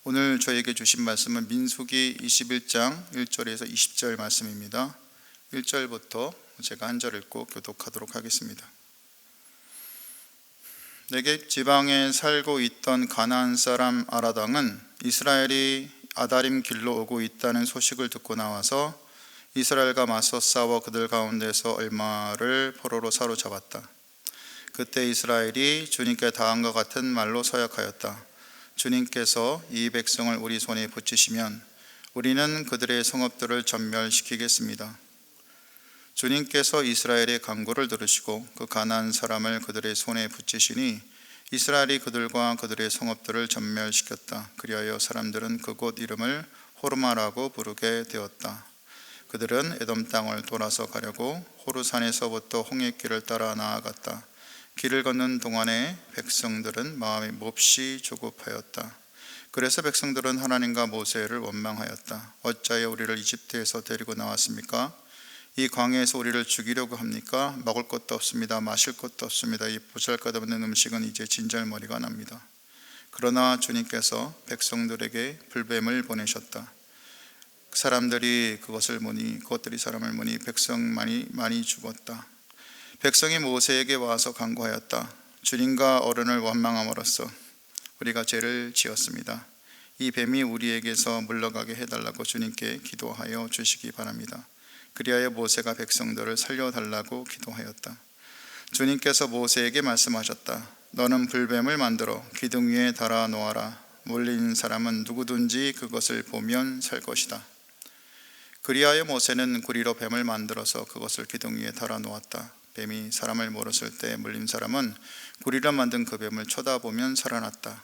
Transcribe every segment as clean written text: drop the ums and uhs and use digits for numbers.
오늘 저에게 주신 말씀은 민수기 21장 1절에서 20절 말씀입니다. 1절부터 제가 한 절 읽고 교독하도록 하겠습니다. 네겝 지방에 살고 있던 가나안 사람 아라당은 이스라엘이 아다림 길로 오고 있다는 소식을 듣고 나와서 이스라엘과 맞서 싸워 그들 가운데서 얼마를 포로로 사로잡았다. 그때 이스라엘이 주님께 당한 것 같은 말로 서약하였다. 주님께서 이 백성을 우리 손에 붙이시면 우리는 그들의 성읍들을 전멸시키겠습니다. 주님께서 이스라엘의 간구를 들으시고 그 가나안 사람을 그들의 손에 붙이시니 이스라엘이 그들과 그들의 성읍들을 전멸시켰다. 그리하여 사람들은 그곳 이름을 호르마라고 부르게 되었다. 그들은 에돔 땅을 돌아서 가려고 호르산에서부터 홍해길을 따라 나아갔다. 길을 걷는 동안에 백성들은 마음이 몹시 조급하였다. 그래서 백성들은 하나님과 모세를 원망하였다. 어찌하여 우리를 이집트에서 데리고 나왔습니까? 이 광야에서 우리를 죽이려고 합니까? 먹을 것도 없습니다. 마실 것도 없습니다. 이 보잘것없는 음식은 이제 진절머리가 납니다. 그러나 주님께서 백성들에게 불뱀을 보내셨다. 사람들이 그것들이 사람을 보니 백성만이 많이 죽었다. 백성이 모세에게 와서 간구하였다. 주님과 어른을 원망함으로써 우리가 죄를 지었습니다. 이 뱀이 우리에게서 물러가게 해달라고 주님께 기도하여 주시기 바랍니다. 그리하여 모세가 백성들을 살려달라고 기도하였다. 주님께서 모세에게 말씀하셨다. 너는 불뱀을 만들어 기둥 위에 달아 놓아라. 몰린 사람은 누구든지 그것을 보면 살 것이다. 그리하여 모세는 구리로 뱀을 만들어서 그것을 기둥 위에 달아 놓았다. 뱀이 사람을 물었을 때 물린 사람은 구리로 만든 그 뱀을 쳐다보면 살아났다.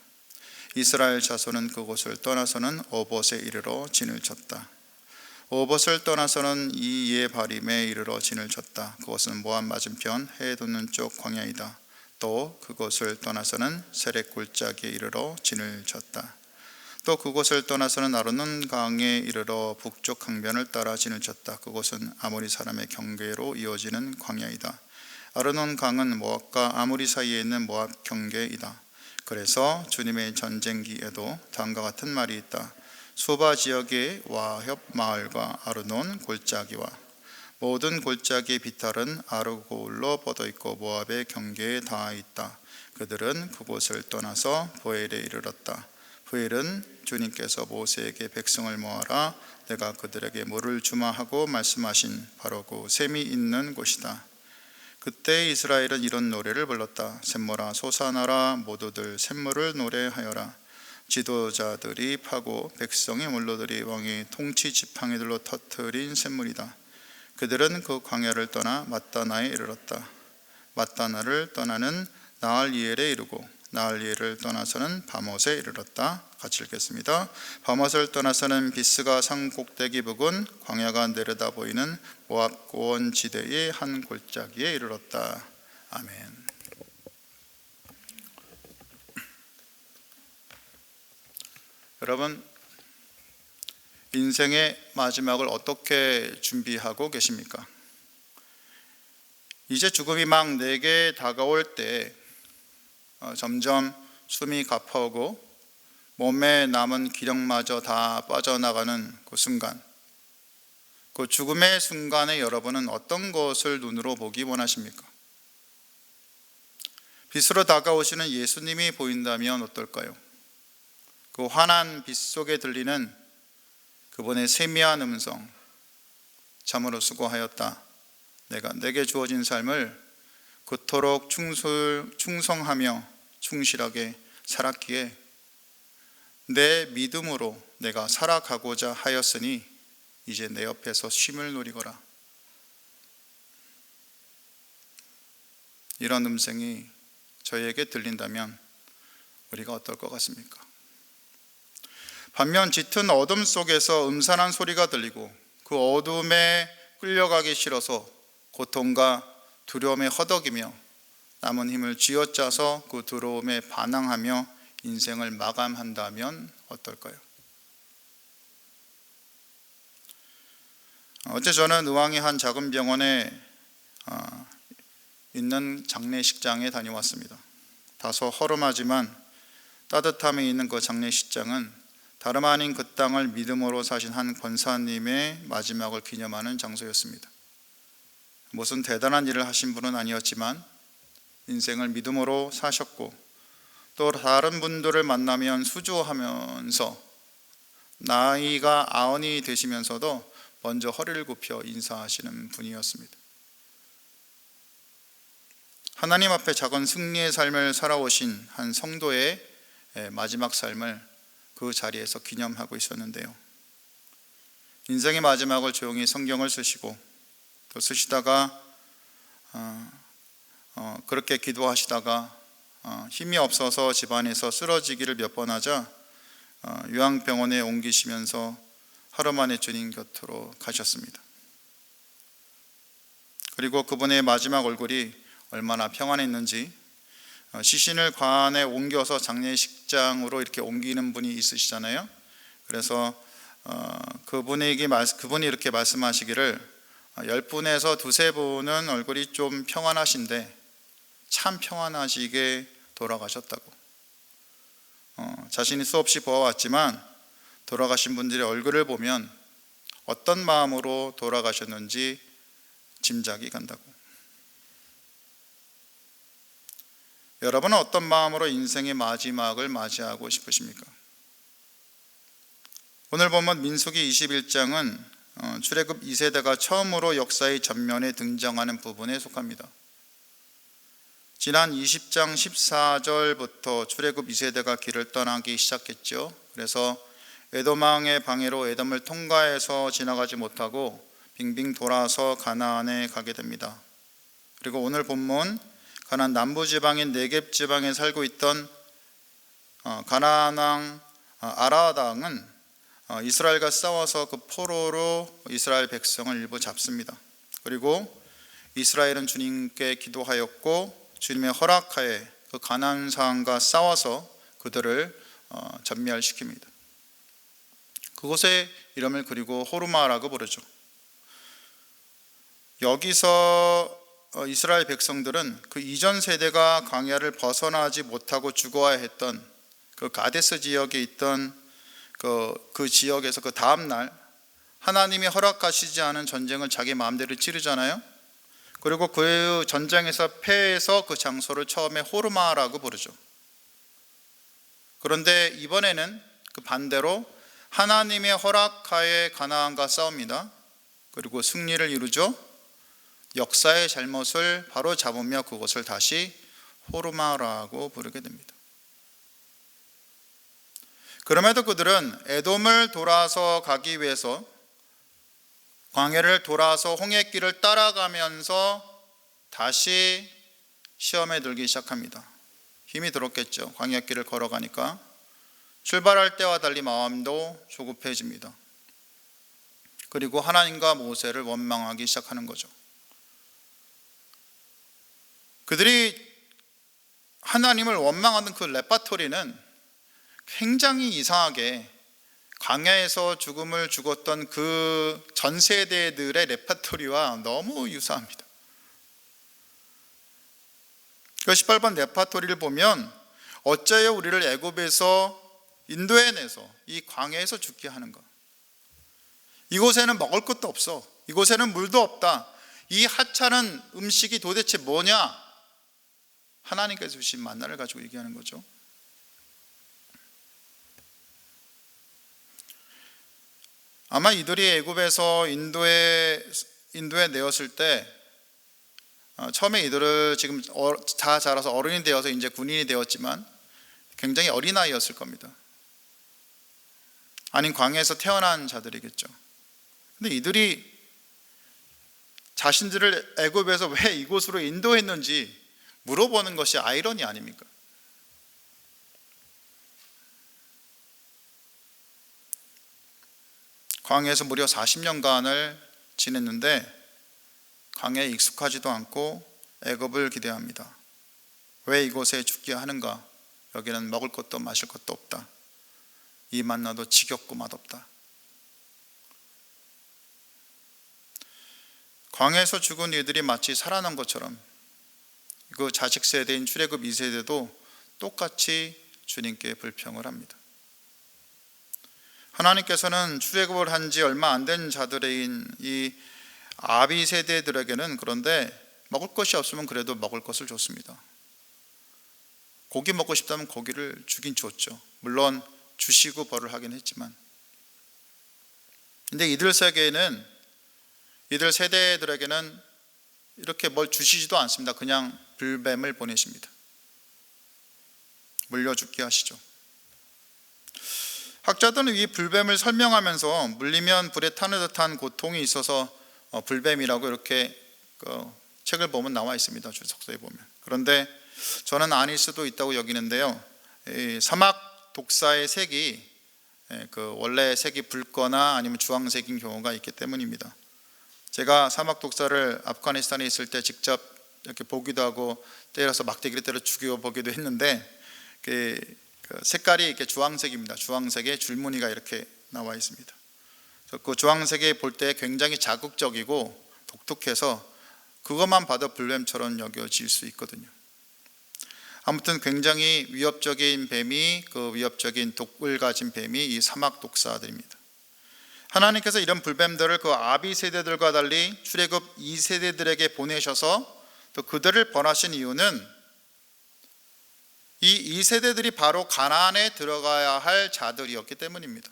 이스라엘 자손은 그곳을 떠나서는 오봇에 이르러 진을 쳤다. 오봇을 떠나서는 이예바림에 이르러 진을 쳤다. 그것은 모압 맞은편 해 돋는 쪽 광야이다. 또 그곳을 떠나서는 세렉 골짜기에 이르러 진을 쳤다. 또 그곳을 떠나서는 아르논 강에 이르러 북쪽 강변을 따라 진을 쳤다. 그곳은 아모리 사람의 경계로 이어지는 광야이다. 아르논 강은 모압과 아모리 사이에 있는 모압 경계이다. 그래서 주님의 전쟁기에도 다음과 같은 말이 있다. 소바 지역의 와협 마을과 아르논 골짜기와 모든 골짜기의 비탈은 아르골로 뻗어 있고 모압의 경계에 닿아 있다. 그들은 그곳을 떠나서 보엘에 이르렀다. 보엘은 주님께서 모세에게 백성을 모아라 내가 그들에게 물을 주마 하고 말씀하신 바로 그 샘이 있는 곳이다. 그때 이스라엘은 이런 노래를 불렀다. 샘물아 솟아나라 모두들 샘물을 노래하여라. 지도자들이 파고 백성의 물로들이 왕의 통치 지팡이들로 터뜨린 샘물이다. 그들은 그 광야를 떠나 맛다나에 이르렀다. 맛다나를 떠나는 나알리엘에 이르고 나알리엘을 떠나서는 바못에 이르렀다. 같이 읽겠습니다. 바못을 떠나서는 비스가 산 꼭대기 부근 광야가 내려다 보이는 모압 고원 지대의 한 골짜기에 이르렀다. 아멘. 여러분, 인생의 마지막을 어떻게 준비하고 계십니까? 이제 죽음이 막 내게 다가올 때 점점 숨이 가파오고 몸에 남은 기력마저 다 빠져나가는 그 순간, 그 죽음의 순간에 여러분은 어떤 것을 눈으로 보기 원하십니까? 빛으로 다가오시는 예수님이 보인다면 어떨까요? 그 환한 빛 속에 들리는 그분의 세미한 음성, 참으로 수고하였다. 내게 주어진 삶을 그토록 충성하며 충실하게 살았기에 내 믿음으로 내가 살아가고자 하였으니 이제 내 옆에서 쉼을 누리거라. 이런 음성이 저희에게 들린다면 우리가 어떨 것 같습니까? 반면 짙은 어둠 속에서 음산한 소리가 들리고 그 어둠에 끌려가기 싫어서 고통과 두려움에 허덕이며 남은 힘을 쥐어짜서 그 두려움에 반항하며 인생을 마감한다면 어떨까요? 어제 저는 의왕의 한 작은 병원에 있는 장례식장에 다녀왔습니다. 다소 허름하지만 따뜻함이 있는 그 장례식장은 다름 아닌 그 땅을 믿음으로 사신 한 권사님의 마지막을 기념하는 장소였습니다. 무슨 대단한 일을 하신 분은 아니었지만 인생을 믿음으로 사셨고, 또 다른 분들을 만나면 수주하면서 나이가 90이 되시면서도 먼저 허리를 굽혀 인사하시는 분이었습니다. 하나님 앞에 작은 승리의 삶을 살아오신 한 성도의 마지막 삶을 그 자리에서 기념하고 있었는데요. 인생의 마지막을 조용히 성경을 쓰시고, 또 쓰시다가 그렇게 기도하시다가 힘이 없어서 집안에서 쓰러지기를 몇 번 하자 요양병원에 옮기시면서 하루 만에 주님 곁으로 가셨습니다. 그리고 그분의 마지막 얼굴이 얼마나 평안했는지, 시신을 관에 옮겨서 장례식장으로 이렇게 옮기는 분이 있으시잖아요. 그래서 그분이 이렇게 말씀하시기를 10분에서 2-3분은 얼굴이 좀 평안하신데 참 평안하시게 돌아가셨다고. 자신이 수없이 보아왔지만 돌아가신 분들의 얼굴을 보면 어떤 마음으로 돌아가셨는지 짐작이 간다고. 여러분은 어떤 마음으로 인생의 마지막을 맞이하고 싶으십니까? 오늘 보면 민수기 21장은 출애굽 2세대가 처음으로 역사의 전면에 등장하는 부분에 속합니다. 지난 20장 14절부터 출애굽 2세대가 길을 떠나기 시작했죠. 그래서 에돔왕의 방해로 에돔을 통과해서 지나가지 못하고 빙빙 돌아서 가나안에 가게 됩니다. 그리고 오늘 본문 가나안 남부지방인 네겝 지방에 살고 있던 가나안 왕 아라당은 이스라엘과 싸워서 그 포로로 이스라엘 백성을 일부 잡습니다. 그리고 이스라엘은 주님께 기도하였고 주님의 허락하에 그 가나안 사람과 싸워서 그들을 전멸시킵니다. 그곳의 이름을 그리고 호르마라고 부르죠. 여기서 이스라엘 백성들은 그 이전 세대가 광야를 벗어나지 못하고 죽어야 했던 그 가데스 지역에 있던 그 지역에서 그 다음날 하나님이 허락하시지 않은 전쟁을 자기 마음대로 치르잖아요. 그리고 그 전쟁에서 패해서 그 장소를 처음에 호르마라고 부르죠. 그런데 이번에는 그 반대로 하나님의 허락하에 가나안과 싸웁니다. 그리고 승리를 이루죠. 역사의 잘못을 바로 잡으며 그것을 다시 호르마라고 부르게 됩니다. 그럼에도 그들은 에돔을 돌아서 가기 위해서 광야를 돌아서 홍해길을 따라가면서 다시 시험에 들기 시작합니다. 힘이 들었겠죠. 광야길을 걸어가니까 출발할 때와 달리 마음도 조급해집니다. 그리고 하나님과 모세를 원망하기 시작하는 거죠. 그들이 하나님을 원망하는 그 레파토리는 굉장히 이상하게 광야에서 죽음을 죽었던 그 전 세대들의 레파토리와 너무 유사합니다. 그 18번 레파토리를 보면 어째요 우리를 애굽에서 인도해 내서 이 광야에서 죽게 하는가? 이곳에는 먹을 것도 없어. 이곳에는 물도 없다. 이 하찮은 음식이 도대체 뭐냐? 하나님께서 주신 만나를 가지고 얘기하는 거죠. 아마 이들이 애굽에서 인도에 내었을 때 처음에 이들을 지금 다 자라서 어른이 되어서 이제 군인이 되었지만 굉장히 어린아이였을 겁니다. 아닌 광야에서 태어난 자들이겠죠. 근데 이들이 자신들을 애굽에서 왜 이곳으로 인도했는지 물어보는 것이 아이러니 아닙니까? 광야에서 무려 40년간을 지냈는데 광야에 익숙하지도 않고 애굽을 기대합니다. 왜 이곳에 죽게 하는가? 여기는 먹을 것도 마실 것도 없다. 이 만나도 지겹고 맛없다. 광야에서 죽은 이들이 마치 살아난 것처럼 그 자식 세대인 출애굽 2세대도 똑같이 주님께 불평을 합니다. 하나님께서는 출애굽을 한 지 얼마 안 된 자들인 이 아비 세대들에게는 그런데 먹을 것이 없으면 그래도 먹을 것을 줬습니다. 고기 먹고 싶다면 고기를 주긴 줬죠. 물론 주시고 벌을 하긴 했지만, 근데 이들 세대들에게는 이렇게 뭘 주시지도 않습니다. 그냥 불뱀을 보내십니다. 물려 죽게 하시죠. 학자들은 이 불뱀을 설명하면서 물리면 불에 타는 듯한 고통이 있어서 불뱀이라고 이렇게 책을 보면 나와 있습니다. 주석서에 보면. 그런데 저는 아닐 수도 있다고 여기는데요, 사막 독사의 색이 원래 색이 붉거나 아니면 주황색인 경우가 있기 때문입니다. 제가 사막 독사를 아프가니스탄에 있을 때 직접 이렇게 보기도 하고 때려서 막대기를 때려 죽여 보기도 했는데 그 색깔이 이렇게 주황색입니다. 주황색에 줄무늬가 이렇게 나와 있습니다. 그 주황색에 볼 때 굉장히 자극적이고 독특해서 그것만 봐도 불뱀처럼 여겨질 수 있거든요. 아무튼 굉장히 위협적인 뱀이, 그 위협적인 독을 가진 뱀이 이 사막 독사들입니다. 하나님께서 이런 불뱀들을 그 아비 세대들과 달리 출애굽 2세대들에게 보내셔서 또 그들을 벌하신 이유는 이 2세대들이 바로 가나안에 들어가야 할 자들이었기 때문입니다.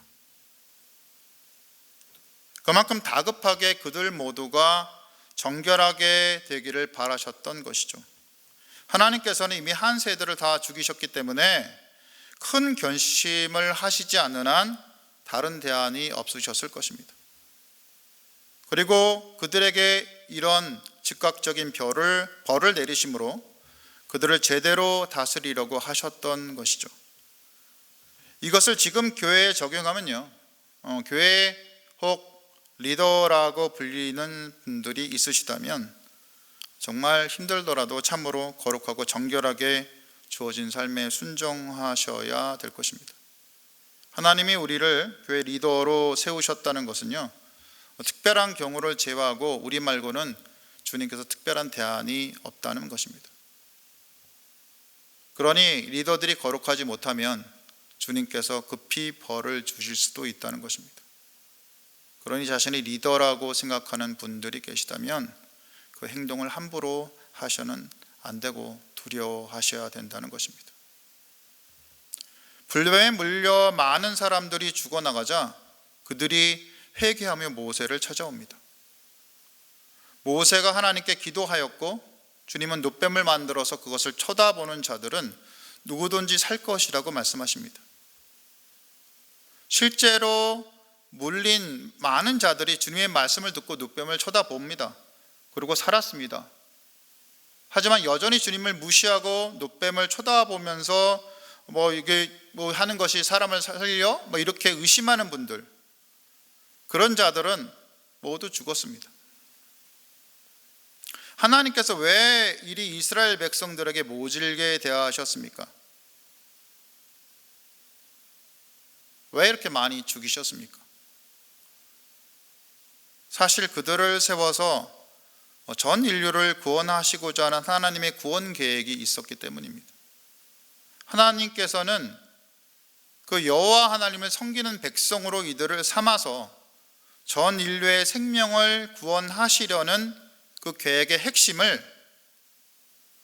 그만큼 다급하게 그들 모두가 정결하게 되기를 바라셨던 것이죠. 하나님께서는 이미 한 세대를 다 죽이셨기 때문에 큰 결심을 하시지 않는 한 다른 대안이 없으셨을 것입니다. 그리고 그들에게 이런 즉각적인 벌을 내리심으로 그들을 제대로 다스리려고 하셨던 것이죠. 이것을 지금 교회에 적용하면요, 교회 혹 리더라고 불리는 분들이 있으시다면 정말 힘들더라도 참으로 거룩하고 정결하게 주어진 삶에 순종하셔야 될 것입니다. 하나님이 우리를 교회 리더로 세우셨다는 것은요, 특별한 경우를 제외하고 우리 말고는 주님께서 특별한 대안이 없다는 것입니다. 그러니 리더들이 거룩하지 못하면 주님께서 급히 벌을 주실 수도 있다는 것입니다. 그러니 자신이 리더라고 생각하는 분들이 계시다면 그 행동을 함부로 하셔는 안 되고 두려워하셔야 된다는 것입니다. 불뱀에 물려 많은 사람들이 죽어나가자 그들이 회개하며 모세를 찾아옵니다. 모세가 하나님께 기도하였고 주님은 놋뱀을 만들어서 그것을 쳐다보는 자들은 누구든지 살 것이라고 말씀하십니다. 실제로 물린 많은 자들이 주님의 말씀을 듣고 놋뱀을 쳐다봅니다. 그리고 살았습니다. 하지만 여전히 주님을 무시하고 놋뱀을 쳐다보면서 이게 하는 것이 사람을 살려? 이렇게 의심하는 분들, 그런 자들은 모두 죽었습니다. 하나님께서 왜 이리 이스라엘 백성들에게 모질게 대하셨습니까? 왜 이렇게 많이 죽이셨습니까? 사실 그들을 세워서 전 인류를 구원하시고자 하는 하나님의 구원 계획이 있었기 때문입니다. 하나님께서는 그 여호와 하나님을 섬기는 백성으로 이들을 삼아서 전 인류의 생명을 구원하시려는 그 계획의 핵심을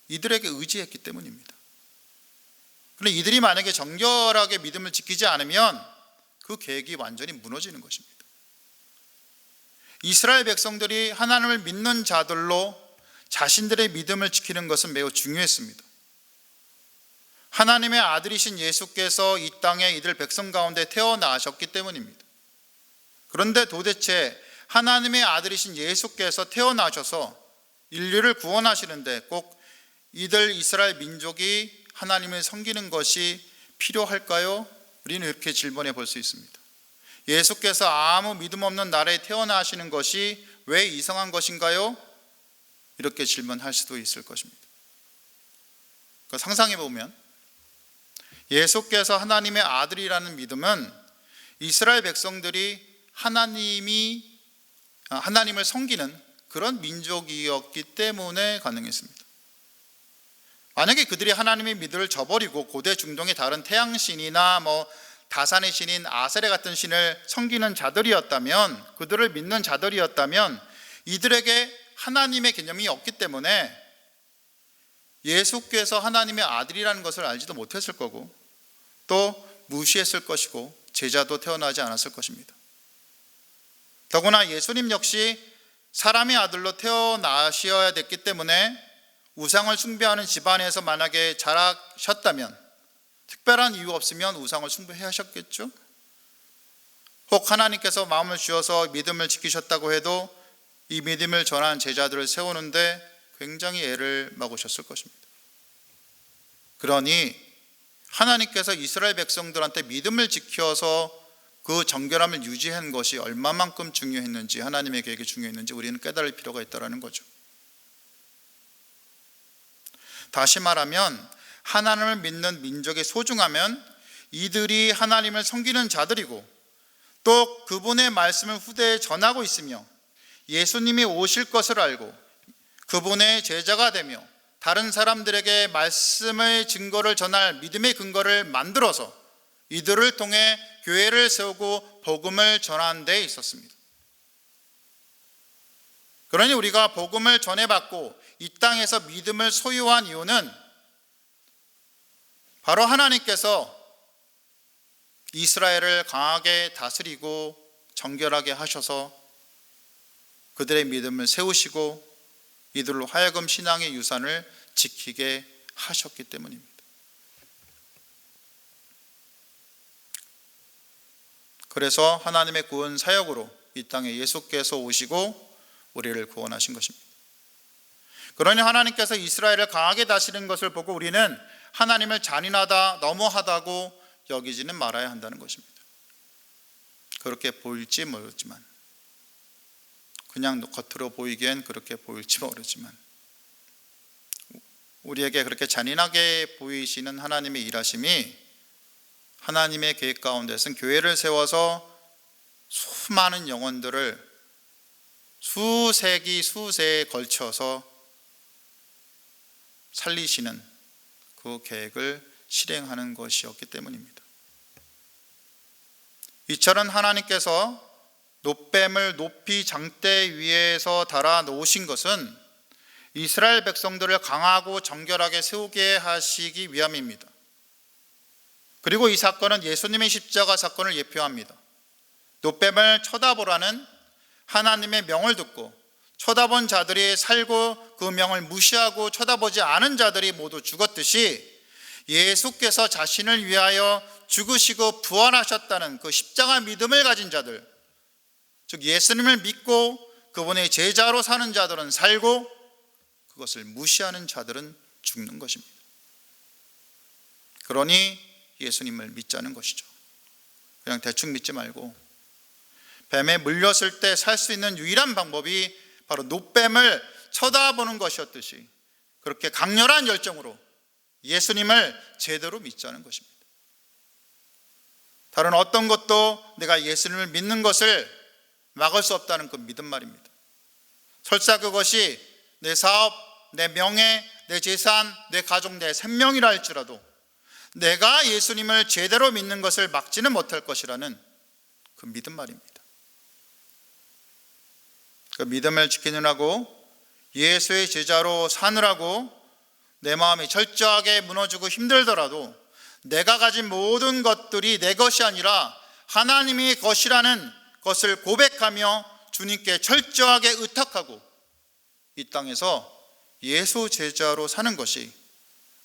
이들에게 의지했기 때문입니다. 그런데 이들이 만약에 정결하게 믿음을 지키지 않으면 그 계획이 완전히 무너지는 것입니다. 이스라엘 백성들이 하나님을 믿는 자들로 자신들의 믿음을 지키는 것은 매우 중요했습니다. 하나님의 아들이신 예수께서 이 땅에 이들 백성 가운데 태어나셨기 때문입니다. 그런데 도대체 하나님의 아들이신 예수께서 태어나셔서 인류를 구원하시는데 꼭 이들 이스라엘 민족이 하나님을 섬기는 것이 필요할까요? 우리는 이렇게 질문해 볼 수 있습니다. 예수께서 아무 믿음 없는 나라에 태어나시는 것이 왜 이상한 것인가요? 이렇게 질문할 수도 있을 것입니다. 그러니까 상상해 보면 예수께서 하나님의 아들이라는 믿음은 이스라엘 백성들이 하나님을 섬기는 그런 민족이었기 때문에 가능했습니다. 만약에 그들이 하나님의 믿음을 저버리고 고대 중동의 다른 태양신이나 다산의 신인 아세레 같은 신을 섬기는 자들이었다면, 그들을 믿는 자들이었다면 이들에게 하나님의 개념이 없기 때문에 예수께서 하나님의 아들이라는 것을 알지도 못했을 거고, 또 무시했을 것이고, 제자도 태어나지 않았을 것입니다. 더구나 예수님 역시 사람의 아들로 태어나셔야 됐기 때문에 우상을 숭배하는 집안에서 만약에 자라셨다면, 특별한 이유 없으면 우상을 숭배해야 하셨겠죠. 혹 하나님께서 마음을 주어서 믿음을 지키셨다고 해도 이 믿음을 전한 제자들을 세우는데 굉장히 애를 먹으셨을 것입니다. 그러니 하나님께서 이스라엘 백성들한테 믿음을 지켜서 그 정결함을 유지한 것이 얼마만큼 중요했는지, 하나님의 계획이 중요했는지 우리는 깨달을 필요가 있다는 거죠. 다시 말하면 하나님을 믿는 민족의 소중하면 이들이 하나님을 섬기는 자들이고, 또 그분의 말씀을 후대에 전하고 있으며 예수님이 오실 것을 알고 그분의 제자가 되며 다른 사람들에게 말씀의 증거를 전할 믿음의 근거를 만들어서 이들을 통해 교회를 세우고 복음을 전하는 데 있었습니다. 그러니 우리가 복음을 전해받고 이 땅에서 믿음을 소유한 이유는 바로 하나님께서 이스라엘을 강하게 다스리고 정결하게 하셔서 그들의 믿음을 세우시고 이들로 하여금 신앙의 유산을 지키게 하셨기 때문입니다. 그래서 하나님의 구원 사역으로 이 땅에 예수께서 오시고 우리를 구원하신 것입니다. 그러니 하나님께서 이스라엘을 강하게 다스리는 것을 보고 우리는 하나님을 잔인하다, 너무하다고 여기지는 말아야 한다는 것입니다. 그렇게 보일지 모르지만, 그냥 겉으로 보이기엔 그렇게 보일지 모르지만, 우리에게 그렇게 잔인하게 보이시는 하나님의 일하심이 하나님의 계획 가운데서는 교회를 세워서 수많은 영혼들을 수세기 수세에 걸쳐서 살리시는 그 계획을 실행하는 것이었기 때문입니다. 이처럼 하나님께서 놋뱀을 높이 장대 위에서 달아 놓으신 것은 이스라엘 백성들을 강하고 정결하게 세우게 하시기 위함입니다. 그리고 이 사건은 예수님의 십자가 사건을 예표합니다. 놋뱀을 쳐다보라는 하나님의 명을 듣고 쳐다본 자들이 살고 그 명을 무시하고 쳐다보지 않은 자들이 모두 죽었듯이 예수께서 자신을 위하여 죽으시고 부활하셨다는 그 십자가 믿음을 가진 자들, 즉 예수님을 믿고 그분의 제자로 사는 자들은 살고 그것을 무시하는 자들은 죽는 것입니다. 그러니 예수님을 믿자는 것이죠. 그냥 대충 믿지 말고 뱀에 물렸을 때 살 수 있는 유일한 방법이 바로 놋뱀을 쳐다보는 것이었듯이 그렇게 강렬한 열정으로 예수님을 제대로 믿자는 것입니다. 다른 어떤 것도 내가 예수님을 믿는 것을 막을 수 없다는 그 믿음 말입니다. 설사 그것이 내 사업, 내 명예, 내 재산, 내 가족, 내 생명이라 할지라도 내가 예수님을 제대로 믿는 것을 막지는 못할 것이라는 그 믿음 말입니다. 그 믿음을 지키느라고 예수의 제자로 사느라고 내 마음이 철저하게 무너지고 힘들더라도 내가 가진 모든 것들이 내 것이 아니라 하나님의 것이라는 것을 고백하며 주님께 철저하게 의탁하고 이 땅에서 예수 제자로 사는 것이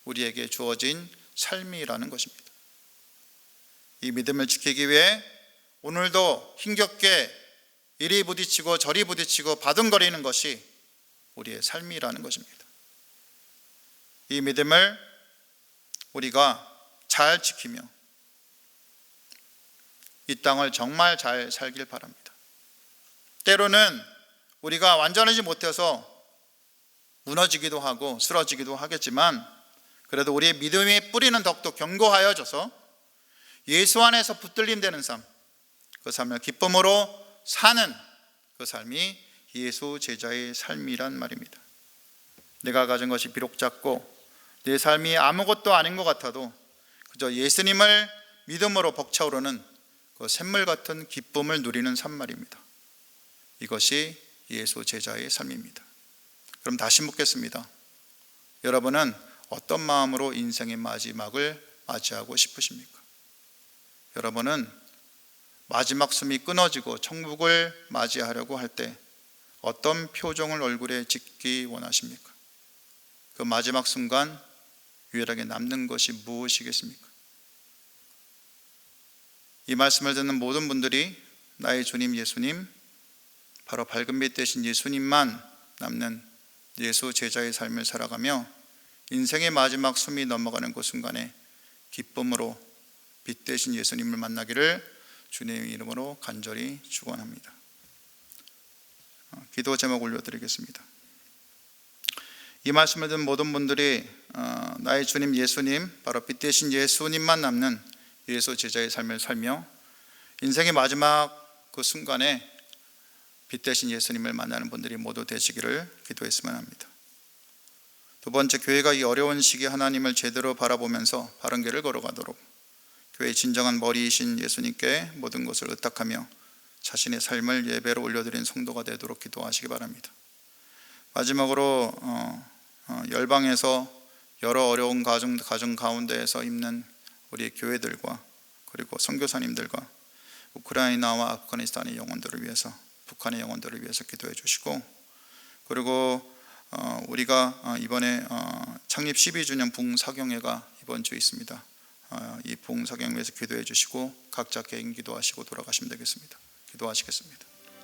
우리에게 주어진 삶이라는 것입니다. 이 믿음을 지키기 위해 오늘도 힘겹게 이리 부딪히고 저리 부딪히고 바둥거리는 것이 우리의 삶이라는 것입니다. 이 믿음을 우리가 잘 지키며 이 땅을 정말 잘 살길 바랍니다. 때로는 우리가 완전하지 못해서 무너지기도 하고 쓰러지기도 하겠지만 그래도 우리의 믿음의 뿌리는 더욱더 견고하여져서 예수 안에서 붙들림되는 삶, 그 삶을 기쁨으로 사는 그 삶이 예수 제자의 삶이란 말입니다. 내가 가진 것이 비록 작고 내 삶이 아무것도 아닌 것 같아도 그저 예수님을 믿음으로 벅차오르는 그 샘물 같은 기쁨을 누리는 삶말입니다. 이것이 예수 제자의 삶입니다. 그럼 다시 묻겠습니다. 여러분은 어떤 마음으로 인생의 마지막을 맞이하고 싶으십니까? 여러분은 마지막 숨이 끊어지고 천국을 맞이하려고 할 때 어떤 표정을 얼굴에 짓기 원하십니까? 그 마지막 순간 유일하게 남는 것이 무엇이겠습니까? 이 말씀을 듣는 모든 분들이 나의 주님 예수님, 바로 밝은 빛 되신 예수님만 남는 예수 제자의 삶을 살아가며 인생의 마지막 숨이 넘어가는 그 순간에 기쁨으로 빛 되신 예수님을 만나기를 주님의 이름으로 간절히 축원합니다. 기도 제목 올려드리겠습니다. 이 말씀을 듣는 모든 분들이 나의 주님 예수님, 바로 빛 되신 예수님만 남는 예수 제자의 삶을 살며 인생의 마지막 그 순간에 빛 되신 예수님을 만나는 분들이 모두 되시기를 기도했으면 합니다. 두 번째, 교회가 이 어려운 시기에 하나님을 제대로 바라보면서 바른 길을 걸어가도록 교회의 진정한 머리이신 예수님께 모든 것을 의탁하며 자신의 삶을 예배로 올려드린 성도가 되도록 기도하시기 바랍니다. 마지막으로 열방에서 여러 어려운 가정 가운데에서 있는 우리 교회들과 그리고 선교사님들과 우크라이나와 아프가니스탄의 영혼들을 위해서, 북한의 영혼들을 위해서 기도해 주시고, 그리고 우리가 이번에 창립 12주년 부흥사경회가 이번 주에 있습니다. 이 부흥사경회에서 기도해 주시고 각자 개인 기도하시고 돌아가시면 되겠습니다. 기도하시겠습니다.